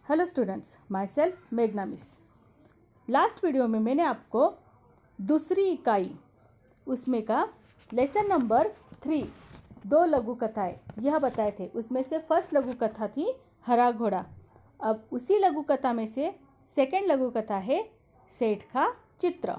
Hello students, my self मेघना miss. Last video में मैंने आपको दूसरी इकाई उसमें का लेसन नंबर 3 2 लघु कथाएँ यह बताए थे। उसमें से फर्स्ट लघु कथा थी हरा घोड़ा। अब उसी लघु कथा में से सेकंड लघु कथा है सेठ का चित्र।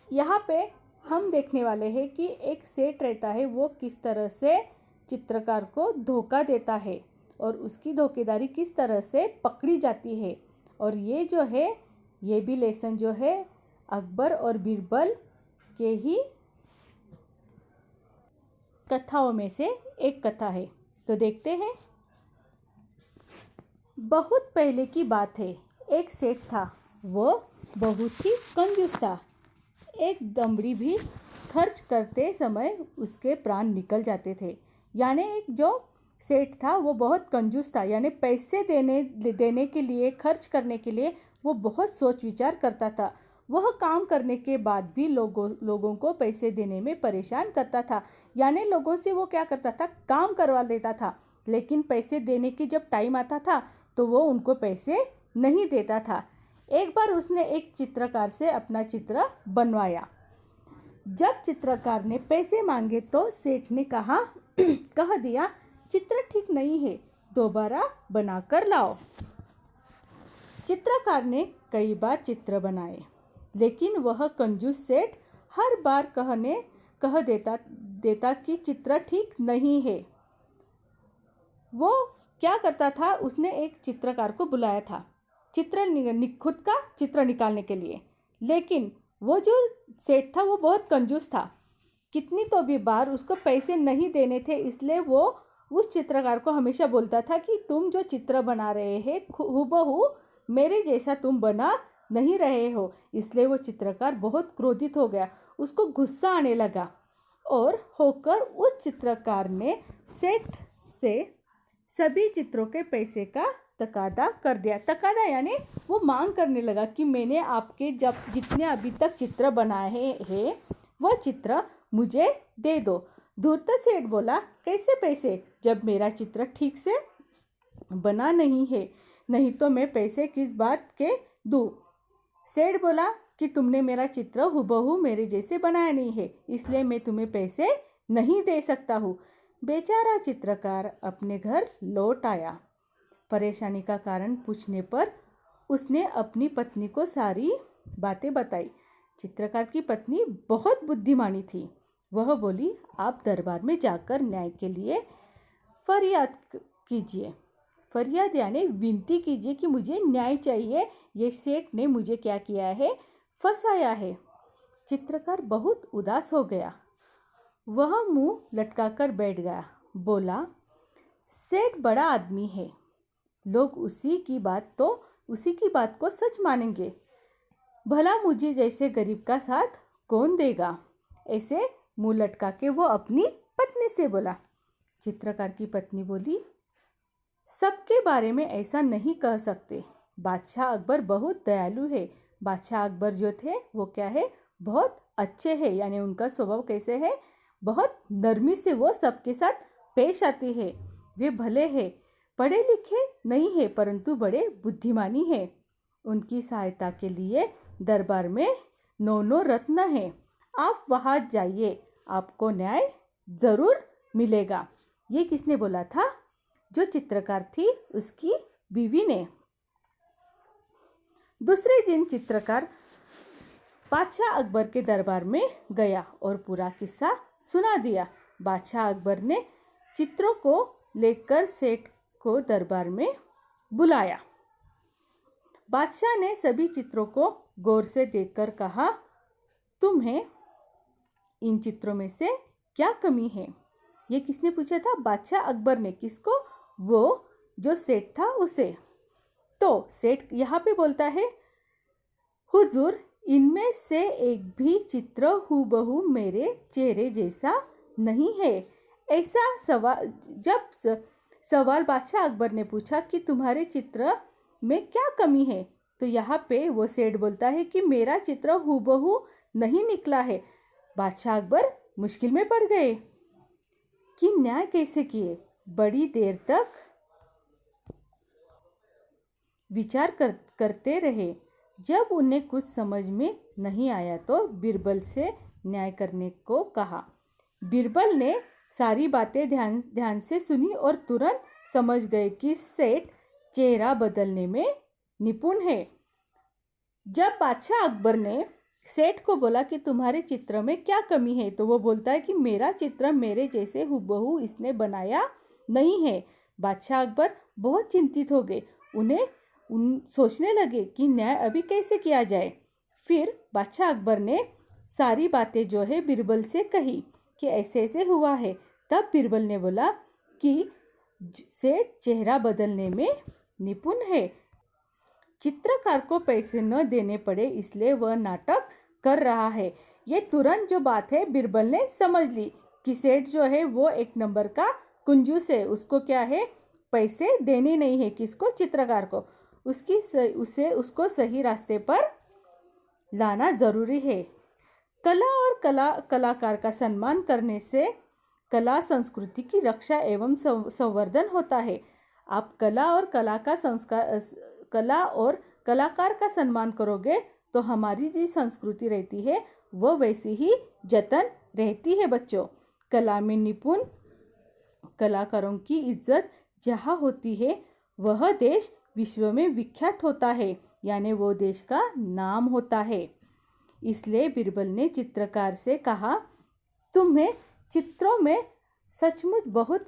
यहाँ पे हम देखने वाले हैं कि एक सेठ रहता है, वो किस तरह से चित्रकार को धोखा देता है और उसकी धोखेदारी किस तरह से पकड़ी जाती है। और ये जो है, ये भी लेसन जो है अकबर और बीरबल के ही कथाओं में से एक कथा है। तो देखते हैं। बहुत पहले की बात है, एक सेठ था। वो बहुत ही कंजूस था। एक दमड़ी भी खर्च करते समय उसके प्राण निकल जाते थे। यानी एक जो सेठ था वो बहुत कंजूस था, यानी पैसे देने के लिए, खर्च करने के लिए वो बहुत सोच विचार करता था। वह काम करने के बाद भी लोगों को पैसे देने में परेशान करता था। यानी लोगों से वो क्या करता था, काम करवा लेता था, लेकिन पैसे देने की जब टाइम आता था तो वो उनको पैसे नहीं देता था। एक बार उसने एक चित्रकार से अपना चित्र बनवाया। जब चित्रकार ने पैसे मांगे तो सेठ ने कह दिया, चित्र ठीक नहीं है, दोबारा बनाकर लाओ। चित्रकार ने कई बार चित्र बनाए, लेकिन वह कंजूस सेठ हर बार कह देता कि चित्र ठीक नहीं है। वो क्या करता था, उसने एक चित्रकार को बुलाया था खुद का चित्र निकालने के लिए। लेकिन वो जो सेठ था वो बहुत कंजूस था। कितनी तो भी बार उसको पैसे नहीं देने थे, इसलिए वो उस चित्रकार को हमेशा बोलता था कि तुम जो चित्र बना रहे हैं हूबहू मेरे जैसा तुम बना नहीं रहे हो। इसलिए वो चित्रकार बहुत क्रोधित हो गया, उसको गुस्सा आने लगा और होकर उस चित्रकार ने सेठ से सभी चित्रों के पैसे का तकादा कर दिया। तकादा यानी वो मांग करने लगा कि मैंने आपके जितने अभी तक चित्र बनाए हैं वो चित्र मुझे दे दो। धूर्त सेठ बोला, कैसे पैसे, जब मेरा चित्र ठीक से बना नहीं है, नहीं तो मैं पैसे किस बात के दूँ। सेठ बोला कि तुमने मेरा चित्र हूबहू मेरे जैसे बनाया नहीं है, इसलिए मैं तुम्हें पैसे नहीं दे सकता हूँ। बेचारा चित्रकार अपने घर लौट आया। परेशानी का कारण पूछने पर उसने अपनी पत्नी को सारी बातें बताई। चित्रकार की पत्नी बहुत बुद्धिमानी थी। वह बोली, आप दरबार में जाकर न्याय के लिए फरियाद कीजिए। फरियाद यानी विनती कीजिए कि मुझे न्याय चाहिए, ये सेठ ने मुझे क्या किया है, फंसाया है। चित्रकार बहुत उदास हो गया। वह मुंह लटकाकर बैठ गया। बोला, सेठ बड़ा आदमी है, लोग उसी की बात को सच मानेंगे। भला मुझे जैसे गरीब का साथ कौन देगा। ऐसे मुंह लटका के वो अपनी पत्नी से बोला। चित्रकार की पत्नी बोली, सबके बारे में ऐसा नहीं कह सकते। बादशाह अकबर बहुत दयालु है। बादशाह अकबर जो थे वो क्या है, बहुत अच्छे हैं। यानी उनका स्वभाव कैसे है, बहुत नरमी से वो सबके साथ पेश आते हैं। वे भले हैं, पढ़े लिखे नहीं है, परंतु बड़े बुद्धिमानी है। उनकी सहायता के लिए दरबार में 9 रत्न हैं। आप वहाँ जाइए, आपको न्याय जरूर मिलेगा। ये किसने बोला था, जो चित्रकार थी उसकी बीवी ने। दूसरे दिन चित्रकार बादशाह अकबर के दरबार में गया और पूरा किस्सा सुना दिया। बादशाह अकबर ने चित्रों को लेकर सेठ को दरबार में बुलाया। बादशाह ने सभी चित्रों को गौर से देखकर कहा, तुम्हें इन चित्रों में से क्या कमी है। ये किसने पूछा था, बादशाह अकबर ने। किसको, वो जो सेठ था उसे। तो सेठ यहाँ पे बोलता है, हुजूर इनमें से एक भी चित्र हूबहू मेरे चेहरे जैसा नहीं है। ऐसा सवाल बादशाह अकबर ने पूछा कि तुम्हारे चित्र में क्या कमी है, तो यहाँ पे वो सेठ बोलता है कि मेरा चित्र हूबहू नहीं निकला है। बादशाह अकबर मुश्किल में पड़ गए कि न्याय कैसे किए। बड़ी देर तक करते रहे। जब उन्हें कुछ समझ में नहीं आया तो बीरबल से न्याय करने को कहा। बीरबल ने सारी बातें ध्यान से सुनी और तुरंत समझ गए कि सेठ चेहरा बदलने में निपुण है। जब बादशाह अकबर ने सेठ को बोला कि तुम्हारे चित्र में क्या कमी है, तो वो बोलता है कि मेरा चित्र मेरे जैसे हूबहू इसने बनाया नहीं है। बादशाह अकबर बहुत चिंतित हो गए। उन सोचने लगे कि न्याय अभी कैसे किया जाए। फिर बादशाह अकबर ने सारी बातें जो है बीरबल से कही कि ऐसे ऐसे हुआ है। तब बीरबल ने बोला कि सेठ चेहरा बदलने में निपुण है। चित्रकार को पैसे न देने पड़े इसलिए वह नाटक कर रहा है। ये तुरंत जो बात है बीरबल ने समझ ली कि सेठ जो है वो एक नंबर का कंजूस है। उसको क्या है, पैसे देने नहीं है। किसको? चित्रकार को। उसको सही रास्ते पर लाना जरूरी है। कला और कलाकार का सम्मान करने से कला संस्कृति की रक्षा एवं संवर्धन होता है। आप कला और कलाकार का सम्मान करोगे तो हमारी जो संस्कृति रहती है वो वैसी ही जतन रहती है। बच्चों, कला में निपुण कलाकारों की इज्जत जहाँ होती है वह देश विश्व में विख्यात होता है, यानी वो देश का नाम होता है। इसलिए बीरबल ने चित्रकार से कहा, तुम्हें चित्रों में सचमुच बहुत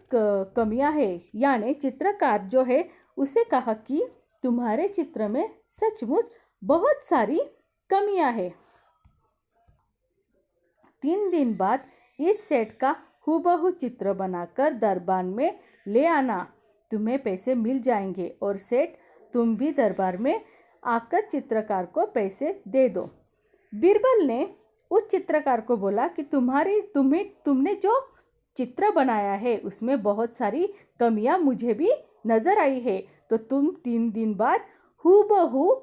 कमियां हैं। यानी चित्रकार जो है उसे कहा कि तुम्हारे चित्र में सचमुच बहुत सारी कमियां हैं। 3 दिन बाद इस सेट का हूबहू चित्र बनाकर दरबार में ले आना, तुम्हें पैसे मिल जाएंगे। और सेठ तुम भी दरबार में आकर चित्रकार को पैसे दे दो। बीरबल ने उस चित्रकार को बोला कि तुमने जो चित्र बनाया है उसमें बहुत सारी कमियां मुझे भी नजर आई है, तो तुम 3 दिन बाद हूबहू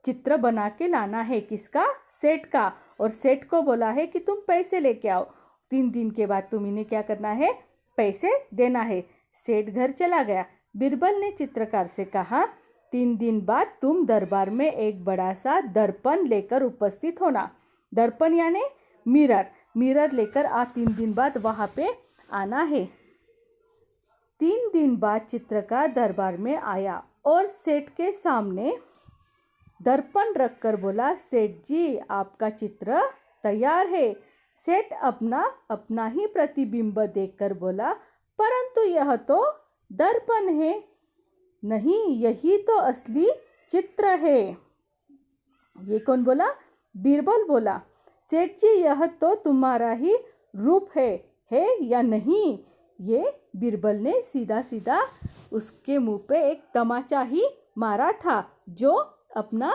चित्र बना के लाना है। किसका? सेठ का। और सेठ को बोला है कि तुम पैसे लेके आओ। 3 दिन के बाद तुम इन्हें क्या करना है? पैसे देना है। सेठ घर चला गया। बीरबल ने चित्रकार से कहा, 3 दिन बाद तुम दरबार में एक बड़ा सा दर्पण लेकर उपस्थित होना। दर्पण यानी मिरर लेकर 3 दिन बाद वहाँ पे आना है। 3 दिन बाद चित्रकार दरबार में आया और सेठ के सामने दर्पण रखकर बोला, सेठ जी आपका चित्र तैयार है। सेठ अपना ही प्रतिबिंब देखकर बोला, परंतु यह तो दर्पण है, नहीं यही तो असली चित्र है। ये कौन बोला? बीरबल बोला, सेठ जी यह तो तुम्हारा ही रूप है या नहीं? ये बीरबल ने सीधा उसके मुंह पे एक तमाचा ही मारा था। जो अपना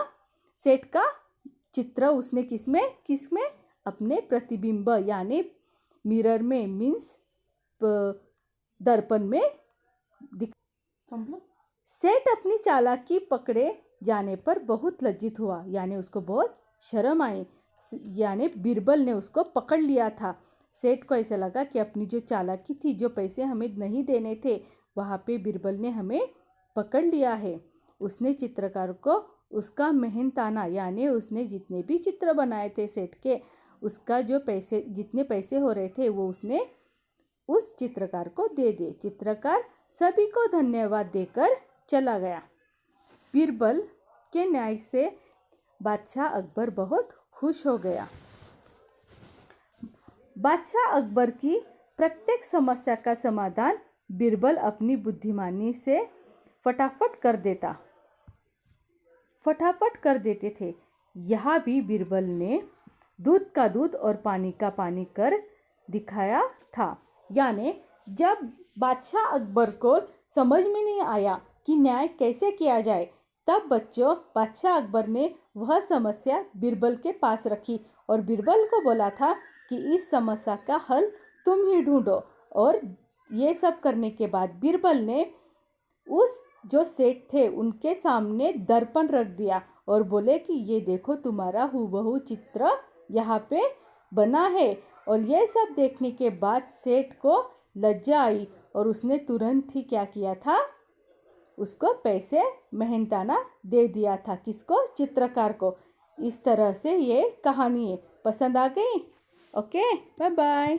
सेठ का चित्र उसने किसमें अपने प्रतिबिंब यानी मिरर में मीन्स दर्पण में सेठ अपनी चालाकी पकड़े जाने पर बहुत लज्जित हुआ, यानी उसको बहुत शर्म आई। यानी बीरबल ने उसको पकड़ लिया था। सेठ को ऐसा लगा कि अपनी जो चालाकी थी, जो पैसे हमें नहीं देने थे, वहाँ पे बीरबल ने हमें पकड़ लिया है। उसने चित्रकार को उसका मेहनताना यानी उसने जितने भी चित्र बनाए थे सेठ के, उसका जितने पैसे हो रहे थे वो उसने उस चित्रकार को दे दिए। चित्रकार सभी को धन्यवाद देकर चला गया। बीरबल के न्याय से बादशाह अकबर बहुत खुश हो गया। बादशाह अकबर की प्रत्येक समस्या का समाधान बीरबल अपनी बुद्धिमानी से फटाफट कर देते थे। यहाँ भी बीरबल ने दूध का दूध और पानी का पानी कर दिखाया था। यानी जब बादशाह अकबर को समझ में नहीं आया कि न्याय कैसे किया जाए, तब बच्चों बादशाह अकबर ने वह समस्या बीरबल के पास रखी और बीरबल को बोला था कि इस समस्या का हल तुम ही ढूंढो। और ये सब करने के बाद बीरबल ने उस जो सेठ थे उनके सामने दर्पण रख दिया और बोले कि ये देखो तुम्हारा हूबहू चित्र यहाँ पे बना है। और ये सब देखने के बाद सेठ को लज्जा आई और उसने तुरंत ही क्या किया था, उसको पैसे मेहनताना दे दिया था। किसको? चित्रकार को। इस तरह से ये कहानी है। पसंद आ गई? Okay, bye bye.